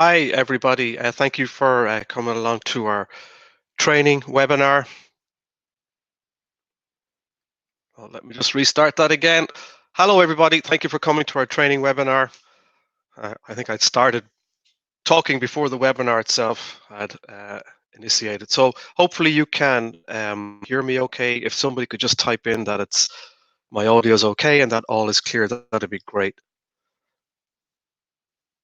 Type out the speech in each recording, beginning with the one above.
Hi, everybody. Thank you for coming along to our training webinar. Let me just restart that again. Hello, everybody. Thank you for coming to our training webinar. I think I'd started talking before the webinar itself had initiated. So hopefully you can hear me okay. If somebody could just type in that my audio is okay and that all is clear, that'd be great.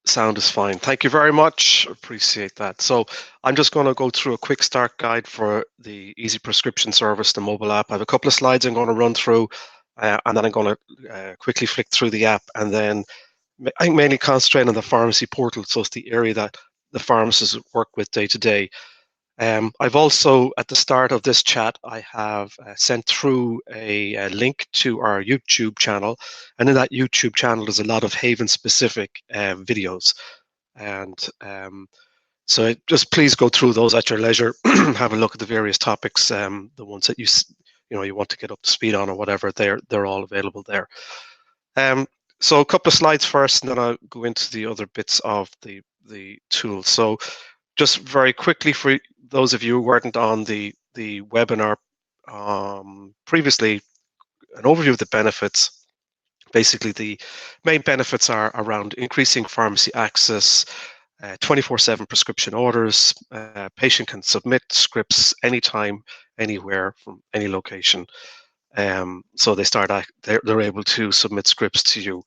Sound is fine. Thank you very much. Appreciate that. So I'm just going to go through a quick start guide for the Easy Prescription Service, the mobile app. I have a couple of slides I'm going to run through, and then I'm going to quickly flick through the app, and then I think mainly concentrate on the pharmacy portal. So it's the area that the pharmacists work with day to day. I've also, at the start of this chat, I have sent through a link to our YouTube channel. And in that YouTube channel, there's a lot of Haven-specific videos. And so just please go through those at your leisure, have a look at the various topics, the ones that you want to get up to speed on or whatever, they're all available there. So a couple of slides first, and then I'll go into the other bits of the tool. So just very quickly, for those of you who weren't on the webinar previously, an overview of the benefits. Basically, the main benefits are around increasing pharmacy access, 24/7 prescription orders. Patient can submit scripts anytime, anywhere, from any location. So they're able to submit scripts to you.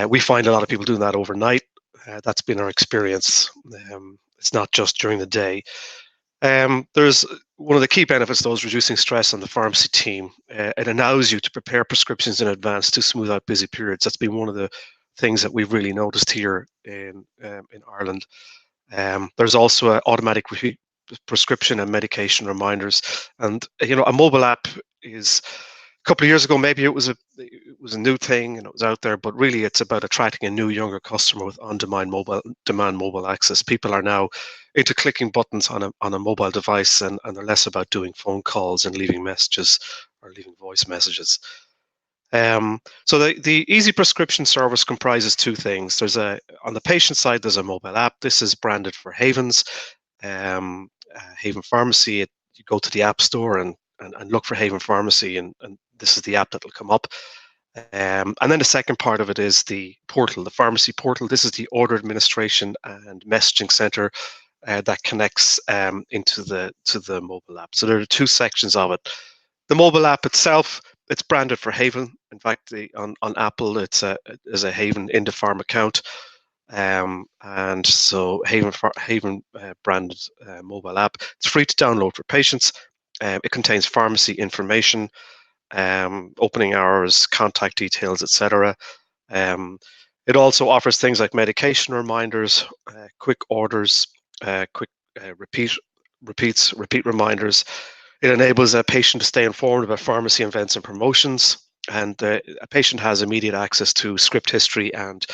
We find a lot of people doing that overnight. That's been our experience. It's not just during the day. There's one of the key benefits, though, is reducing stress on the pharmacy team. It allows you to prepare prescriptions in advance to smooth out busy periods. That's been one of the things that we've really noticed here in Ireland. There's also an automatic prescription and medication reminders, and a mobile app is. A couple of years ago, maybe it was a new thing and it was out there, but really it's about attracting a new, younger customer with on-demand mobile access. People are now into clicking buttons on a mobile device, and they're less about doing phone calls and leaving messages or leaving voice messages. So the Easy Prescription Service comprises two things. On the patient side, there's a mobile app. This is branded for Havens, Haven Pharmacy. You go to the App Store and look for Haven Pharmacy, and this is the app that will come up. And then the second part of it is the portal, the pharmacy portal. This is the order administration and messaging center that connects into the mobile app. So there are two sections of it. The mobile app itself, it's branded for Haven. In fact, on Apple, it's a Haven Indepharm account. And so Haven branded mobile app. It's free to download for patients. It contains pharmacy information, opening hours, contact details, etc. It also offers things like medication reminders, quick orders, quick repeat reminders. It enables a patient to stay informed about pharmacy events and promotions, and a patient has immediate access to script history and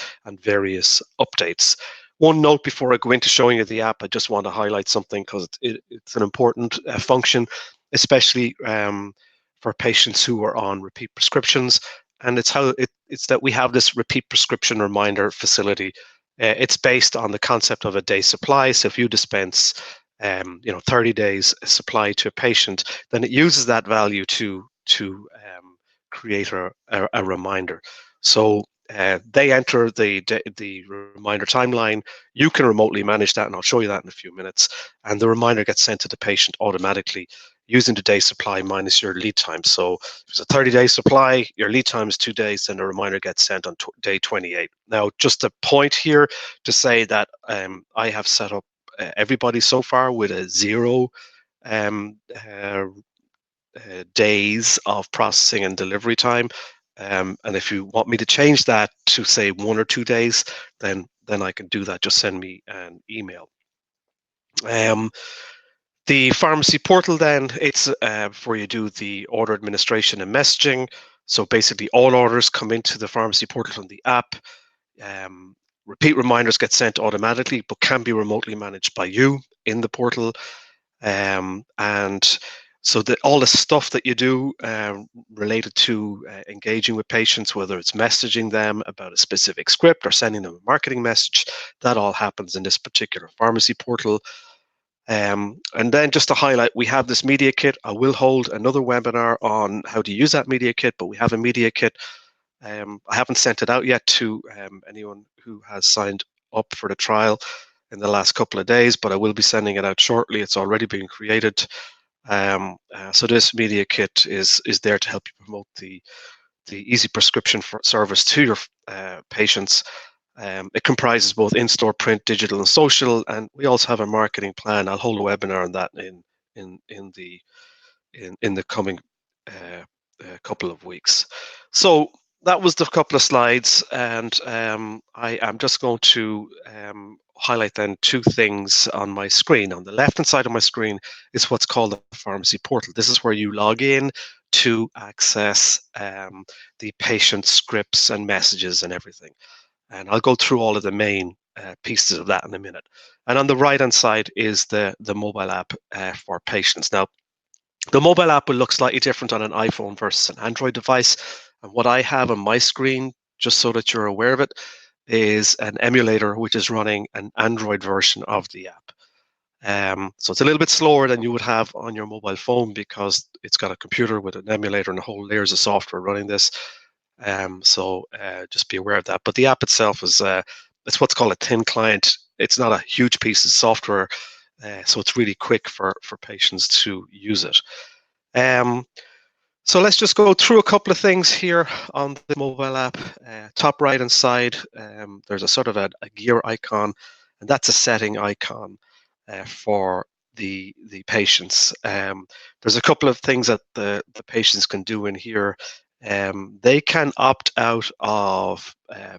various updates. One note before I go into showing you the app, I just want to highlight something because it's an important function, especially for patients who are on repeat prescriptions. And it's that we have this repeat prescription reminder facility. It's based on the concept of a day supply. So if you dispense 30 days supply to a patient, then it uses that value to create a reminder. So they enter the reminder timeline. You can remotely manage that, and I'll show you that in a few minutes. And the reminder gets sent to the patient automatically using the day supply minus your lead time. So if it's a 30-day supply, your lead time is 2 days, and the reminder gets sent on day 28. Now, just a point here to say that I have set up everybody so far with a 0 days of processing and delivery time. And if you want me to change that to say 1 or 2 days, then I can do that. Just send me an email. The pharmacy portal, then, it's before you do the order administration and messaging. So basically all orders come into the pharmacy portal from the app. Repeat reminders get sent automatically, but can be remotely managed by you in the portal. And So all the stuff that you do related to engaging with patients, whether it's messaging them about a specific script or sending them a marketing message, that all happens in this particular pharmacy portal. And then just to highlight, we have this media kit. I will hold another webinar on how to use that media kit, but we have a media kit. I haven't sent it out yet to anyone who has signed up for the trial in the last couple of days, but I will be sending it out shortly. It's already being created. So this media kit is there to help you promote the easy prescription for service to your patients. It comprises both in-store, print, digital, and social, and we also have a marketing plan. I'll hold a webinar on that in the coming couple of weeks. So that was the couple of slides, and I am just going to highlight then two things on my screen. On the left-hand side of my screen is what's called the pharmacy portal. This is where you log in to access the patient scripts and messages and everything. And I'll go through all of the main pieces of that in a minute. And on the right-hand side is the mobile app for patients. Now, the mobile app will look slightly different on an iPhone versus an Android device. And what I have on my screen, just so that you're aware of it, is an emulator which is running an Android version of the app. So it's a little bit slower than you would have on your mobile phone because it's got a computer with an emulator and a whole layers of software running this. So just be aware of that. But the app itself is it's what's called a thin client. It's not a huge piece of software, so it's really quick for patients to use it. So let's just go through a couple of things here on the mobile app. Top right hand side, there's a sort of a gear icon, and that's a setting icon for the patients. There's a couple of things that the patients can do in here. They can opt out of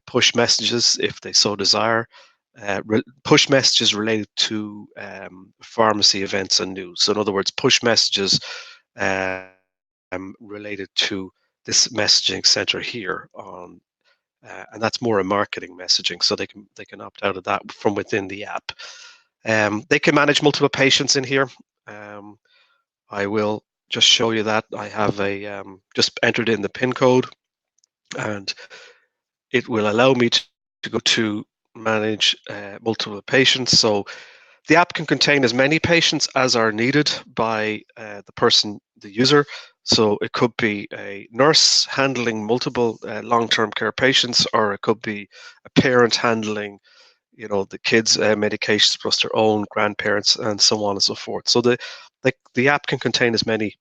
push messages if they so desire. Push messages related to pharmacy events and news. So in other words, push messages related to this messaging center here on, and that's more a marketing messaging. So they can opt out of that from within the app. They can manage multiple patients in here. I will just show you that. I have a just entered in the PIN code, and it will allow me to go to manage multiple patients. So the app can contain as many patients as are needed by the user. So it could be a nurse handling multiple long-term care patients, or it could be a parent handling, the kids' medications plus their own grandparents and so on and so forth. So the app can contain as many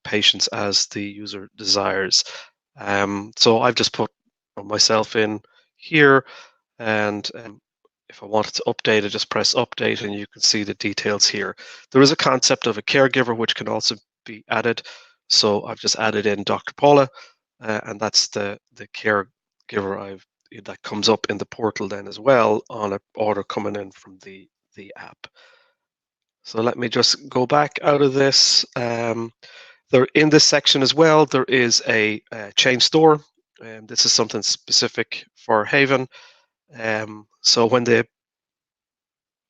patients as the user desires. So I've just put myself in here, and if I wanted to update it, just press update and you can see the details here. There is a concept of a caregiver which can also be added. So I've just added in Dr. Paula, and that's the caregiver that comes up in the portal then as well on an order coming in from the app. So let me just go back out of this. There in this section as well, there is a chain store. This is something specific for Haven. So when the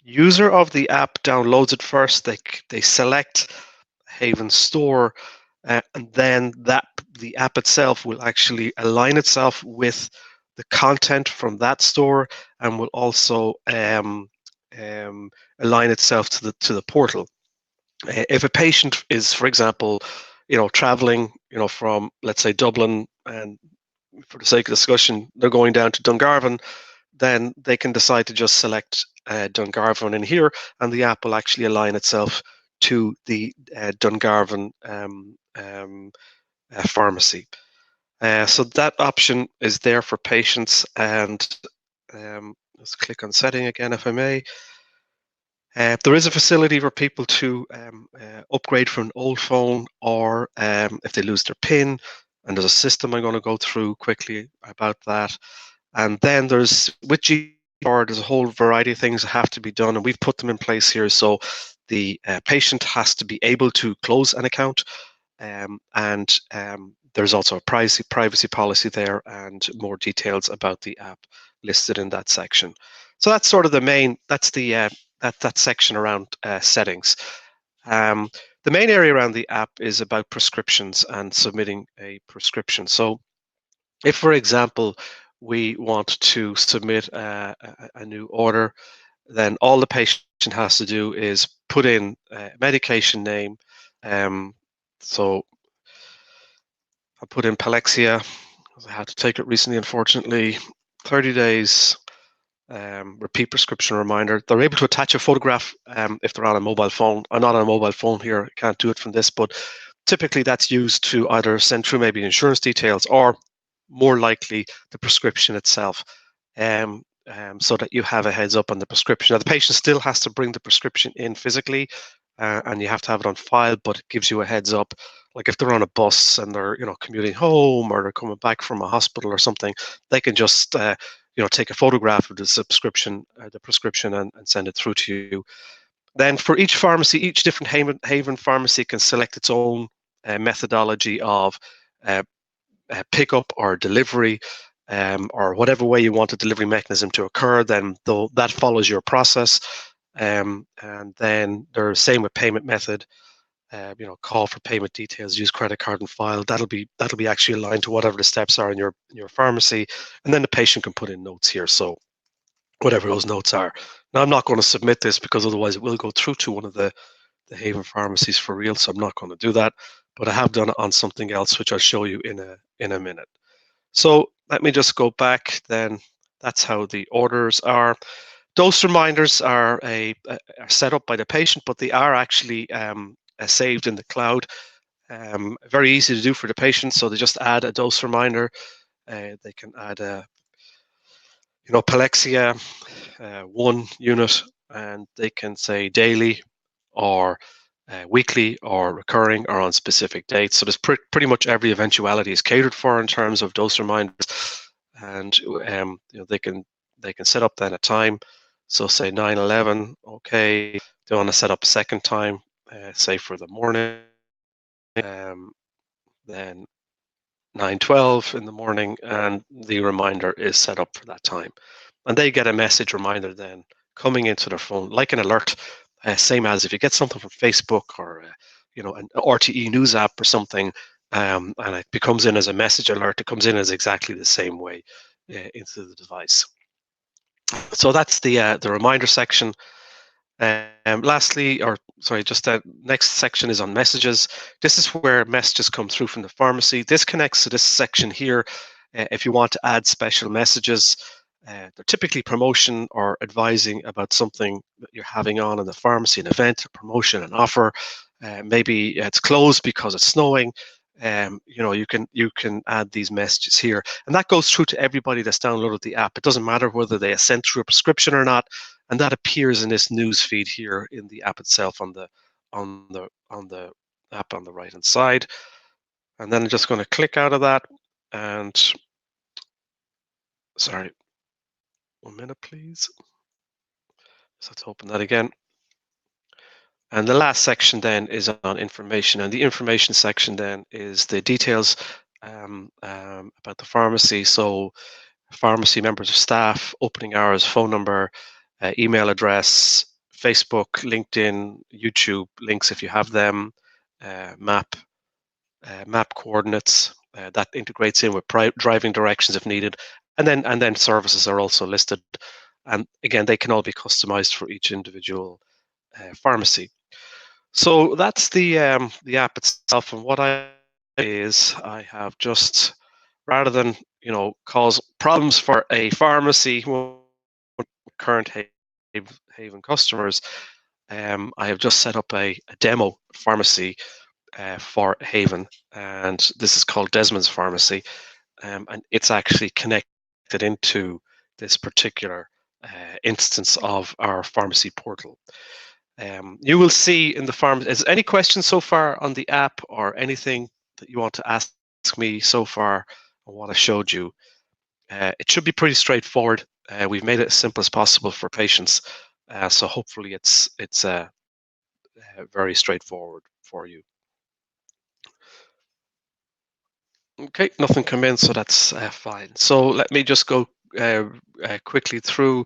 user of the app downloads it first, they select Haven Store, and then the app itself will actually align itself with the content from that store, and will also align itself to the portal. If a patient is, for example, traveling, from, let's say, Dublin, and for the sake of discussion, they're going down to Dungarvan, then they can decide to just select Dungarvan in here, and the app will actually align itself to the Dungarvan pharmacy. So that option is there for patients, and let's click on setting again, if I may. There is a facility for people to upgrade from an old phone, or if they lose their PIN, and there's a system I'm going to go through quickly about that. And then there's, with GDPR, there's a whole variety of things that have to be done, and we've put them in place here. So the patient has to be able to close an account, and there's also a privacy policy there, and more details about the app listed in that section. So that's sort of the main, that's the that section around settings. The main area around the app is about prescriptions and submitting a prescription. So if, for example, we want to submit a new order, then all the patient has to do is put in medication name. Um, so I put in Palexia. I had to take it recently, unfortunately. 30 days, repeat prescription reminder. They're able to attach a photograph if they're on a mobile phone. I'm not on a mobile phone here, can't do it from this, but typically that's used to either send through maybe insurance details or more likely the prescription itself, so that you have a heads up on the prescription. Now, the patient still has to bring the prescription in physically, and you have to have it on file, but it gives you a heads up. Like if they're on a bus and they're commuting home, or they're coming back from a hospital or something, they can just take a photograph of the prescription, and send it through to you. Then for each pharmacy, each different Haven pharmacy can select its own methodology of uh, pickup or delivery, or whatever way you want the delivery mechanism to occur. Then though that follows your process, and then there's same with payment method. Call for payment details, use credit card and file. That'll be actually aligned to whatever the steps are in your pharmacy, and then the patient can put in notes here. So whatever those notes are. Now I'm not going to submit this because otherwise it will go through to one of the Haven pharmacies for real. So I'm not going to do that. But I have done it on something else, which I'll show you in a minute. So let me just go back then. That's how the orders are. Dose reminders are set up by the patient, but they are actually saved in the cloud. Very easy to do for the patient. So they just add a dose reminder. They can add Palexia, 1 unit, and they can say daily or weekly or recurring or on specific dates. So there's pretty much every eventuality is catered for in terms of dose reminders, and they can set up then a time. So say 9:11, okay. They want to set up a second time, say for the morning, um, then 9:12 in the morning, and the reminder is set up for that time. And they get a message reminder then coming into their phone, like an alert, same as if you get something from Facebook or an RTE news app or something, and it comes in as a message alert. It comes in as exactly the same way into the device. So that's the reminder section. Lastly, or sorry, just the next section is on messages. This is where messages come through from the pharmacy. This connects to this section here. If you want to add special messages, they're typically promotion or advising about something that you're having on in the pharmacy, an event, a promotion, an offer. Maybe it's closed because it's snowing. You can add these messages here, and that goes through to everybody that's downloaded the app. It doesn't matter whether they are sent through a prescription or not, and that appears in this news feed here in the app itself on the app on the right hand side. And then I'm just going to click out of that, and sorry, 1 minute please. So let's open that again. And the last section then is on information, and the information section then is the details about the pharmacy. So pharmacy members of staff, opening hours, phone number, email address, Facebook, LinkedIn, YouTube links if you have them, map coordinates that integrates in with driving directions if needed, and then services are also listed, and again they can all be customized for each individual pharmacy. So that's the app itself, and what I have just, rather than cause problems for a pharmacy current Haven customers, I have just set up a demo pharmacy for Haven, and this is called Desmond's Pharmacy, and it's actually connected into this particular instance of our pharmacy portal. You will see in the farm. Is any questions so far on the app, or anything that you want to ask me so far on what I showed you? It should be pretty straightforward. We've made it as simple as possible for patients, so hopefully it's very straightforward for you. Okay, nothing come in, so that's fine. So let me just go quickly through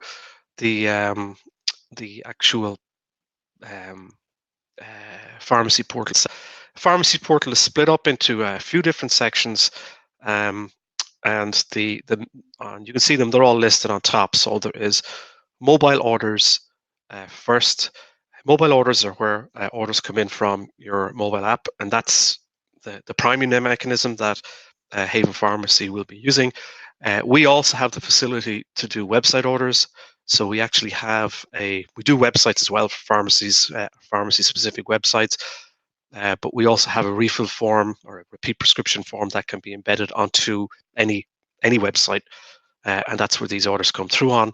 the actual um, pharmacy portal. Pharmacy portal is split up into a few different sections, um, and and you can see them. They're all listed on top. So there is mobile orders first. Mobile orders are where orders come in from your mobile app, and that's the primary mechanism that Haven Pharmacy will be using. We also have the facility to do website orders. So we actually we do websites as well for pharmacies, pharmacy specific websites, but we also have a refill form or a repeat prescription form that can be embedded onto any website, and that's where these orders come through on.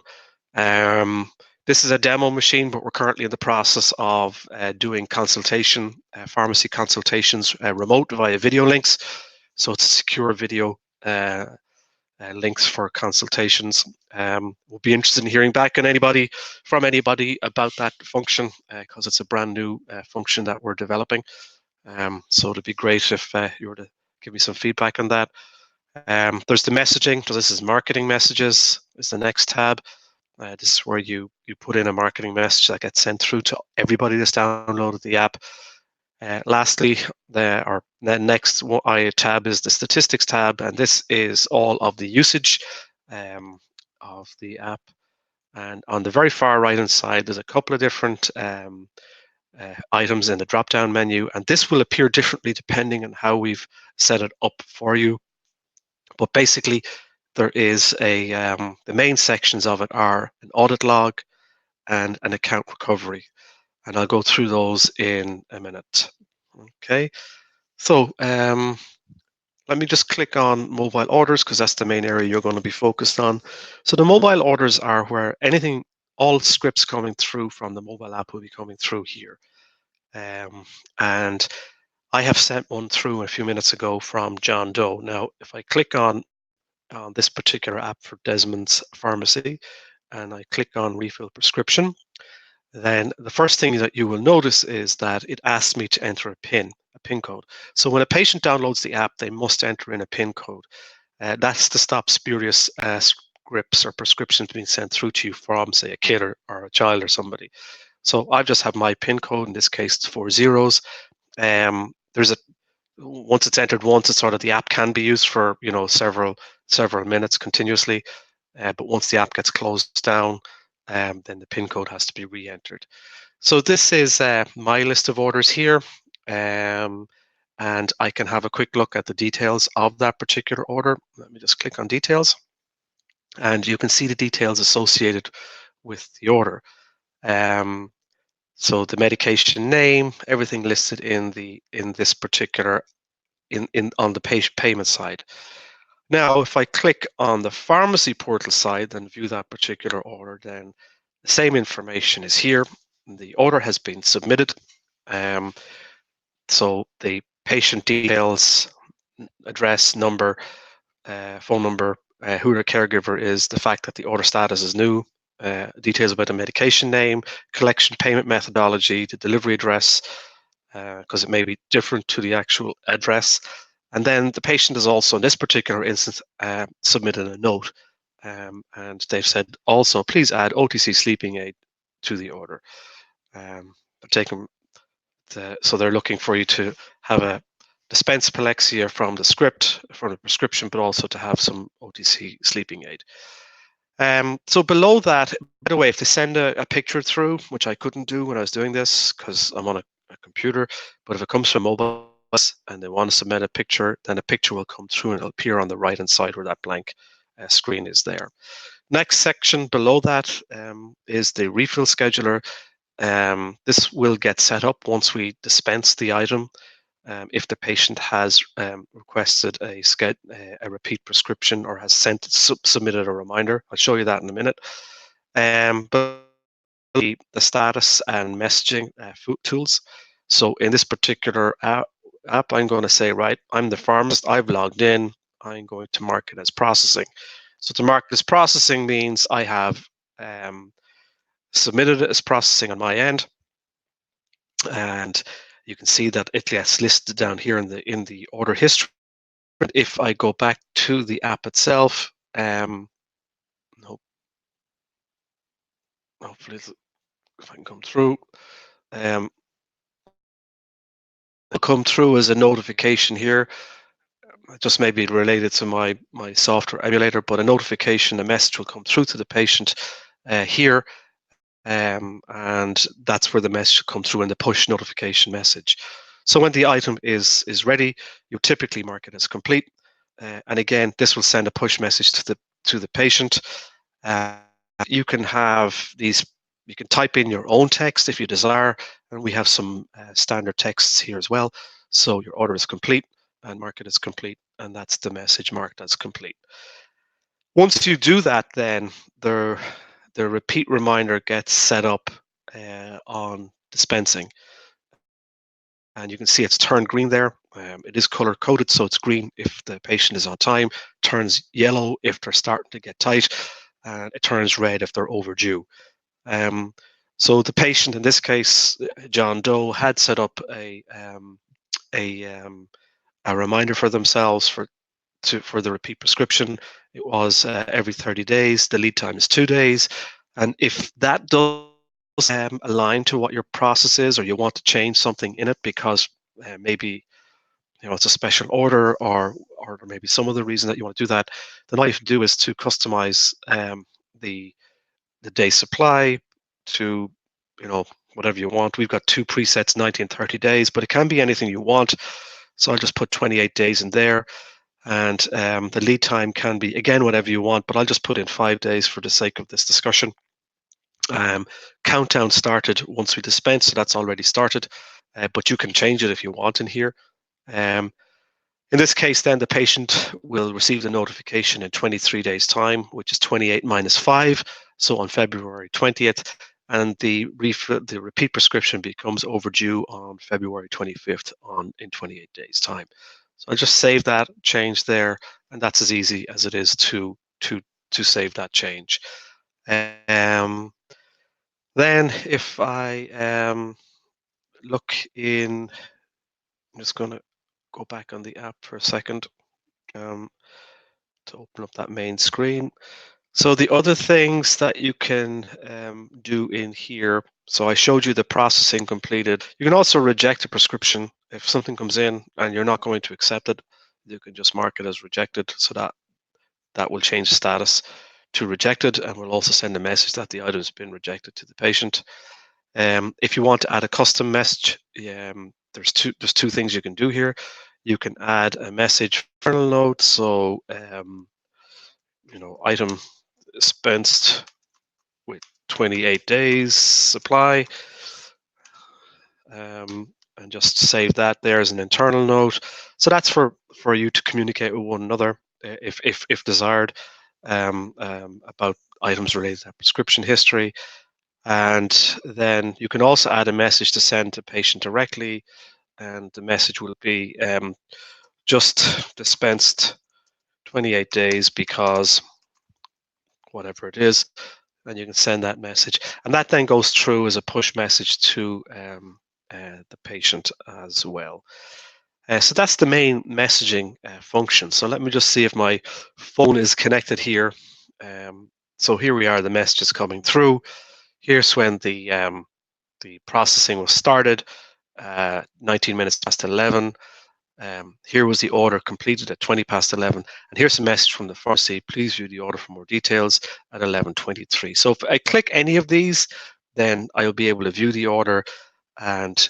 This is a demo machine, but we're currently in the process of doing pharmacy consultations remote via video links. So it's a secure video links for consultations. We'll be interested in hearing back from anybody about that function because it's a brand new function that we're developing. So it'd be great if you were to give me some feedback on that. There's the messaging. So this is marketing messages is the next tab. This is where you put in a marketing message that gets sent through to everybody that's downloaded the app. Lastly, the next tab is the statistics tab, and this is all of the usage of the app. And on the very far right hand side, there's a couple of different items in the drop down menu, and this will appear differently depending on how we've set it up for you. But basically, there is the main sections of it are an audit log and an account recovery. And I'll go through those in a minute. Okay, so let me just click on mobile orders because that's the main area you're going to be focused on. So the mobile orders are where all scripts coming through from the mobile app will be coming through here. And I have sent one through a few minutes ago from John Doe. Now, if I click on this particular app for Desmond's Pharmacy, and I click on refill prescription, then the first thing that you will notice is that it asks me to enter a PIN code. So when a patient downloads the app, they must enter in a PIN code. That's to stop spurious scripts or prescriptions being sent through to you from, say, a kid or a child or somebody. So I just have my PIN code. In this case, it's 4 zeros. Once it's entered once, it's sort of the app can be used for several minutes continuously. But once the app gets closed down, then the PIN code has to be re-entered. So this is my list of orders here, and I can have a quick look at the details of that particular order. Let me just click on details, and you can see the details associated with the order. So the medication name, everything listed in this particular on the payment side. Now, if I click on the pharmacy portal side and view that particular order, then the same information is here. The order has been submitted. So the patient details, address, number, phone number, who their caregiver is, the fact that the order status is new, details about the medication name, collection payment methodology, the delivery address, because it may be different to the actual address. And then the patient has also, in this particular instance, submitted a note. And they've said also, please add OTC sleeping aid to the order. So they're looking for you to have a dispense Palexia from the script, from the prescription, but also to have some OTC sleeping aid. So below that, by the way, if they send a picture through, which I couldn't do when I was doing this because I'm on a computer, but if it comes from mobile and they want to submit a picture, then a picture will come through and it'll appear on the right hand side where that blank screen is there. Next section below that is the refill scheduler. This will get set up once we dispense the item. If the patient has requested a repeat prescription or has submitted a reminder. I'll show you that in a minute. But the status and messaging tools. So in this particular app, I'm going to say, right, I'm the pharmacist, I've logged in, I'm going to mark it as processing. So to mark this processing means I have submitted it as processing on my end, and you can see that it gets listed down here in the order history. But if I go back to the app itself, hopefully if I can come through, It'll come through as a notification here. Just maybe related to my software emulator, but a notification, a message will come through to the patient here, and that's where the message will come through in the push notification message. So when the item is ready, you typically mark it as complete, and again, this will send a push message to the patient. Uh, you can have these. You can type in your own text if you desire, and we have some standard texts here as well. So your order is complete, and mark it as complete, and that's the message marked as complete. Once you do that, then the repeat reminder gets set up on dispensing, and you can see it's turned green there. It is color coded, so it's green if the patient is on time, turns yellow if they're starting to get tight, and it turns red if they're overdue. Um, so the patient, in this case, John Doe, had set up a, um, a reminder for themselves for the repeat prescription. It was every 30 days. The lead time is 2 days, and if that does align to what your process is, or you want to change something in it because maybe it's a special order, or maybe some other reason that you want to do that, then all you have to do is to customize the the day supply to whatever you want. We've got two presets, 90 and 30 days, but it can be anything you want. So I'll just put 28 days in there. And the lead time can be, again, whatever you want, but I'll just put in 5 days for the sake of this discussion. Countdown started once we dispense, so that's already started, but you can change it if you want in here. In this case, then the patient will receive the notification in 23 days' time, which is 28 minus 5, so on February 20th, and the repeat prescription becomes overdue on February 25th in 28 days' time. So I'll just save that change there, and that's as easy as it is to save that change. Um, then if I look in, I'm just going to go back on the app for a second um, to open up that main screen. So the other things that you can do in here, so I showed you the processing completed. You can also reject a prescription. If something comes in and you're not going to accept it, you can just mark it as rejected, so that will change the status to rejected, and will also send a message that the item has been rejected to the patient. If you want to add a custom message, there's two things you can do here. You can add a message internal note, so item dispensed with 28 days supply, and just save that there as an internal note. So that's for you to communicate with one another if desired, about items related to prescription history. And then you can also add a message to send to patient directly, and the message will be just dispensed 28 days because whatever it is, and you can send that message, and that then goes through as a push message to the patient as well. So that's the main messaging function. So let me just see if my phone is connected here. So here we are, the message is coming through. Here's when the processing was started, 19 minutes past 11. Here was the order completed at 20 past 11. And here's a message from the pharmacy. Please view the order for more details at 11:23. So if I click any of these, then I'll be able to view the order, and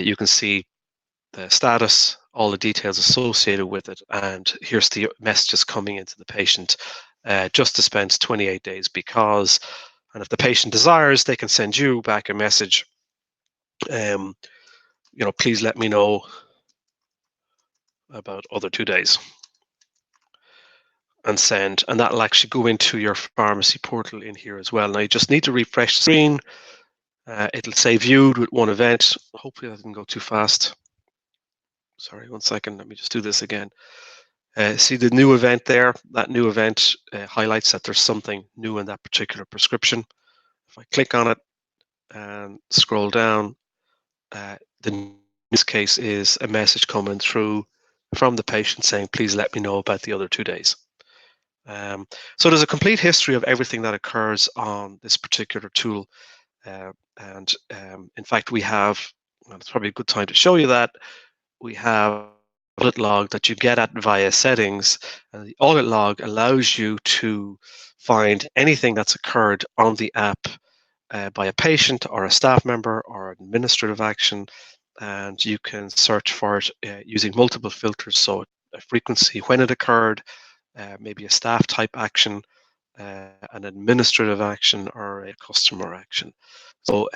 you can see the status, all the details associated with it. And here's the messages coming into the patient. Just dispensed 28 days because, and if the patient desires, they can send you back a message. Please let me know about other 2 days, and send, and that'll actually go into your pharmacy portal in here as well. Now you just need to refresh the screen. It'll say viewed with one event. Hopefully that didn't go too fast. Sorry, 1 second. Let me just do this again. See the new event there? That new event highlights that there's something new in that particular prescription. If I click on it and scroll down, in this case is a message coming through from the patient saying, please let me know about the other 2 days. So there's a complete history of everything that occurs on this particular tool. And in fact, we have and it's probably a good time to show you that. We have audit log that you get at via settings, and the audit log allows you to find anything that's occurred on the app by a patient or a staff member or administrative action, and you can search for it using multiple filters. So a frequency, when it occurred, maybe a staff type action, an administrative action, or a customer action. So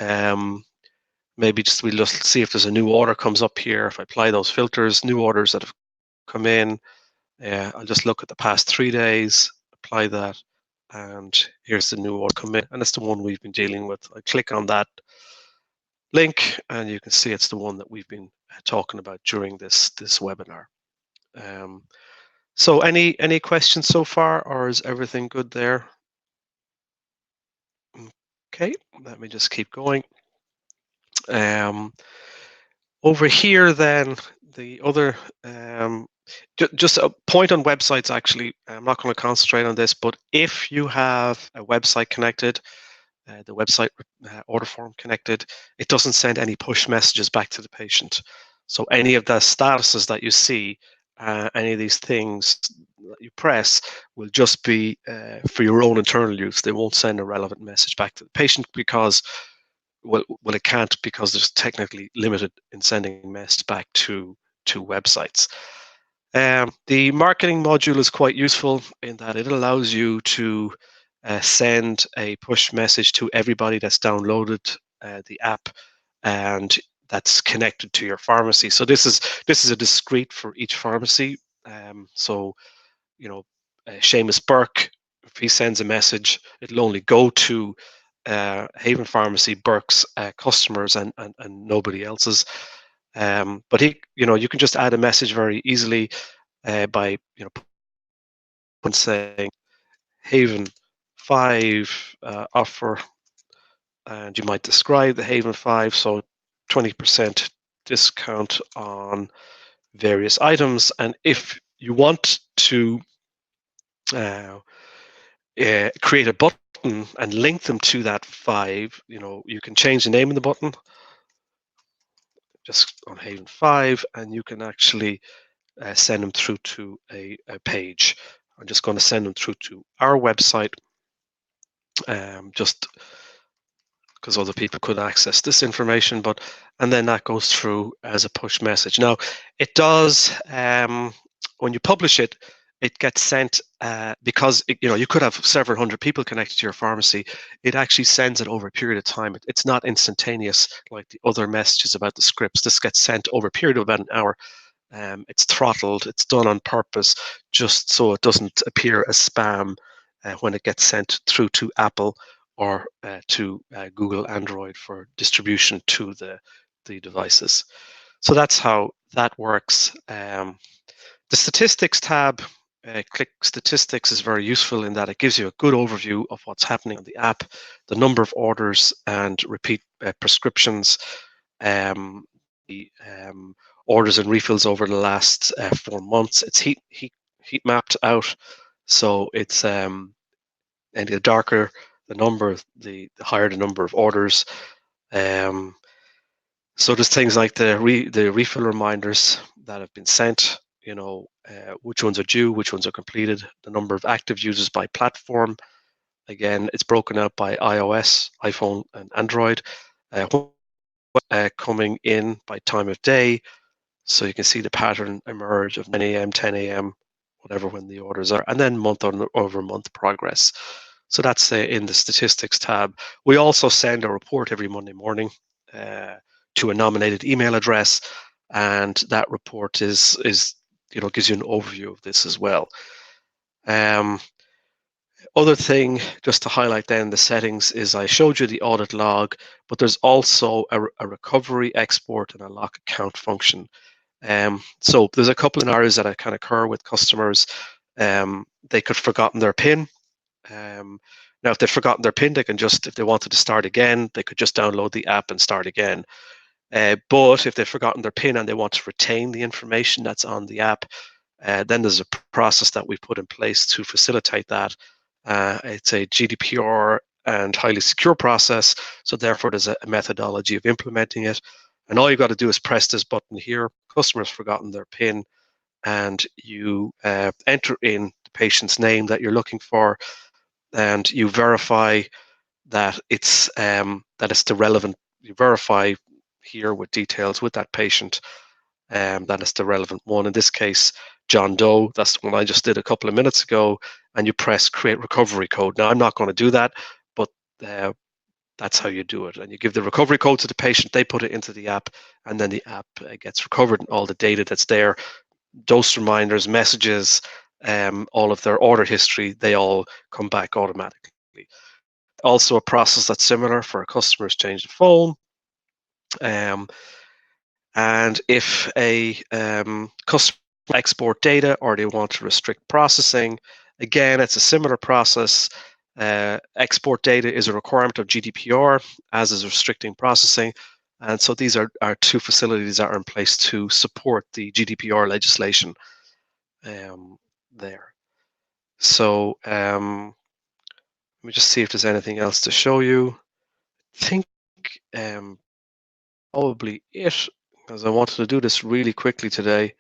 maybe we'll just see if there's a new order comes up here. If I apply those filters, new orders that have come in, I'll just look at the past 3 days, apply that, and here's the new order come in, and it's the one we've been dealing with. I click on that link, and you can see it's the one that we've been talking about during this webinar. Um, so any questions so far, or is everything good there? Okay, let me just keep going. Over here, then, the other, just a point on websites, actually, I'm not going to concentrate on this, but if you have a website connected, the website order form connected, it doesn't send any push messages back to the patient. So any of the statuses that you see, any of these things that you press will just be for your own internal use. They won't send a relevant message back to the patient because, well, it can't, because there's technically limited in sending messages back to websites. The marketing module is quite useful in that it allows you to send a push message to everybody that's downloaded the app and that's connected to your pharmacy. So this is a discrete for each pharmacy. So Seamus Burke, if he sends a message, it'll only go to Haven Pharmacy Burke's customers and nobody else's. But you can just add a message very easily by saying Haven 5 offer, and you might describe the Haven 5, so 20% discount on various items. And if you want to create a button and link them to that 5, you can change the name of the button just on Haven 5, and you can actually send them through to a page. I'm just going to send them through to our website, just because other people could access this information, and then that goes through as a push message. Now, it does, when you publish it, it gets sent because you could have several hundred people connected to your pharmacy. It actually sends it over a period of time. It's not instantaneous like the other messages about the scripts. This gets sent over a period of about an hour. It's throttled. It's done on purpose, just so it doesn't appear as spam when it gets sent through to Apple or to Google Android for distribution to the devices. So that's how that works. The statistics tab, click statistics, is very useful in that it gives you a good overview of what's happening on the app, the number of orders and repeat prescriptions, the orders and refills over the last 4 months. It's heat mapped out, so it's and the darker the number, the higher the number of orders. So there's things like the refill reminders that have been sent. Which ones are due, which ones are completed, the number of active users by platform. Again, it's broken out by iOS, iPhone, and Android. Coming in by time of day, so you can see the pattern emerge of 9 a.m., 10 a.m., whatever when the orders are, and then over month progress. So that's in the statistics tab. We also send a report every Monday morning to a nominated email address, and that report is gives you an overview of this as well. Other thing, just to highlight then the settings, is I showed you the audit log, but there's also a recovery, export, and a lock account function. So there's a couple of scenarios that can occur with customers. They could have forgotten their PIN. Now, if they've forgotten their PIN, they can just, if they wanted to start again, they could just download the app and start again. But if they've forgotten their PIN and they want to retain the information that's on the app, then there's a process that we've put in place to facilitate that. It's a GDPR and highly secure process, so therefore there's a methodology of implementing it. And all you got to do is press this button here. Customer's forgotten their PIN, and you enter in the patient's name that you're looking for, and you verify that it's the relevant. You verify here with details with that patient, that is the relevant one. In this case, John Doe. That's the one I just did a couple of minutes ago. And you press create recovery code. Now I'm not going to do that, but uh, that's how you do it. And you give the recovery code to the patient. They put it into the app, and then the app gets recovered, and all the data that's there, dose reminders, messages, all of their order history, they all come back automatically. Also, a process that's similar for a customer's change the phone. And if a customer export data or they want to restrict processing, again, it's a similar process. Export data is a requirement of GDPR, as is restricting processing. And so these are two facilities that are in place to support the GDPR legislation there. So let me just see if there's anything else to show you. I think probably it, because I wanted to do this really quickly today.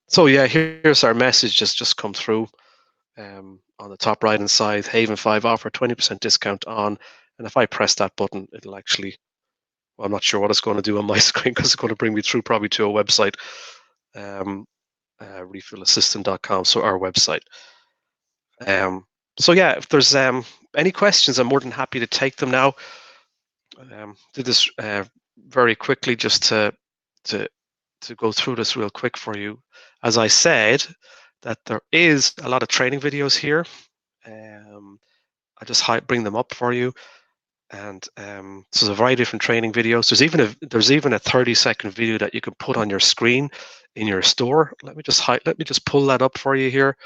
So yeah, here's our message just come through on the top right hand side. Haven 5 offer 20% discount on, and if I press that button, it'll actually, well, I'm not sure what it's going to do on my screen because it's going to bring me through probably to a website, refillassistant.com, so our website. So yeah, if there's any questions, I'm more than happy to take them now. Did this very quickly just to go through this real quick for you. As I said, that there is a lot of training videos here. I just bring them up for you, and so there's a variety of different training videos. There's even a 30-second video that you can put on your screen in your store. Let me just pull that up for you here,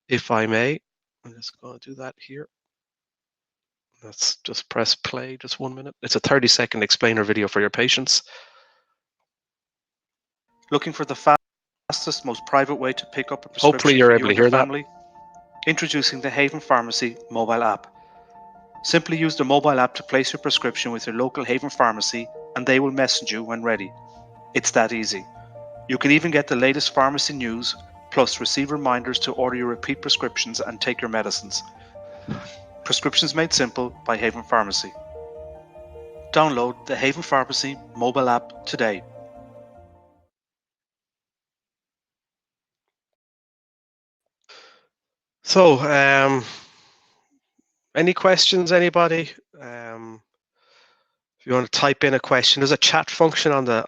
if I may. I'm just going to do that here. Let's just press play. Just 1 minute. It's a 30-second explainer video for your patients. Looking for the fastest, most private way to pick up a prescription Hopefully you're for you able to and your hear that. family? Introducing the Haven Pharmacy mobile app. Simply use the mobile app to place your prescription with your local Haven Pharmacy, and they will message you when ready. It's that easy. You can even get the latest pharmacy news, plus receive reminders to order your repeat prescriptions and take your medicines. Prescriptions made simple by Haven Pharmacy. Download the Haven Pharmacy mobile app today. So, any questions, anybody? If you want to type in a question, there's a chat function on the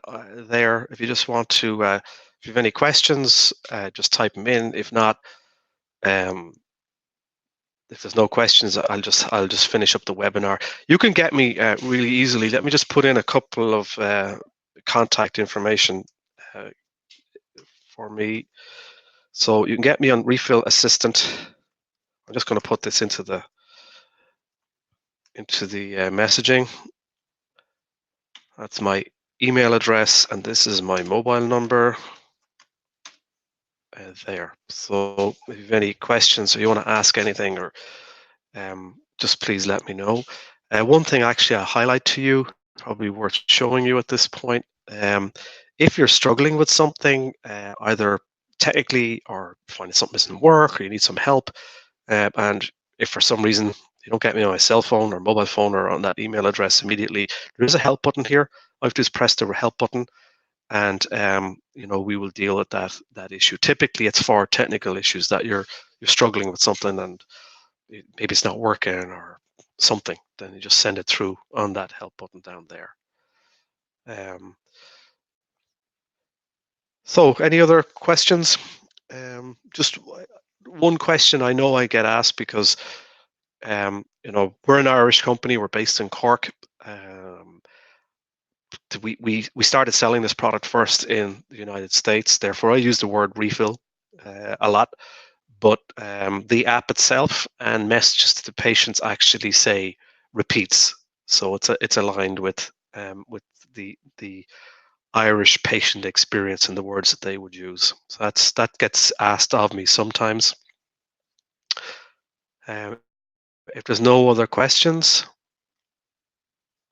there. If you just want to, if you have any questions, just type them in. If not, if there's no questions, I'll just finish up the webinar. You can get me really easily. Let me just put in a couple of contact information for me. So you can get me on Refill Assistant. I'm just going to put this into the messaging. That's my email address, and this is my mobile number. There. So if you have any questions or you want to ask anything, or just please let me know. One thing actually I highlight to you, probably worth showing you at this point. If you're struggling with something, either technically or finding something doesn't work, or you need some help, and if for some reason you don't get me on my cell phone or mobile phone or on that email address immediately, there is a help button here. I've just pressed the help button, and we will deal with that issue. Typically, it's for technical issues that you're struggling with something, and maybe it's not working or something. Then you just send it through on that help button down there. So, any other questions? Just one question I know I get asked, because we're an Irish company. We're based in Cork. We started selling this product first in the United States. Therefore, I use the word refill a lot. But the app itself and messages to the patients actually say repeats. So it's aligned with the Irish patient experience and the words that they would use. So that gets asked of me sometimes. If there's no other questions,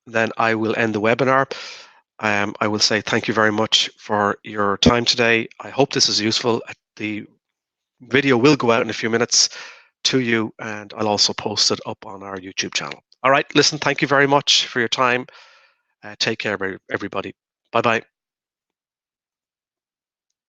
then I will end the webinar. I will say thank you very much for your time today. I hope this is useful. The video will go out in a few minutes to you, and I'll also post it up on our YouTube channel. All right, listen, thank you very much for your time. Take care, everybody. Bye bye.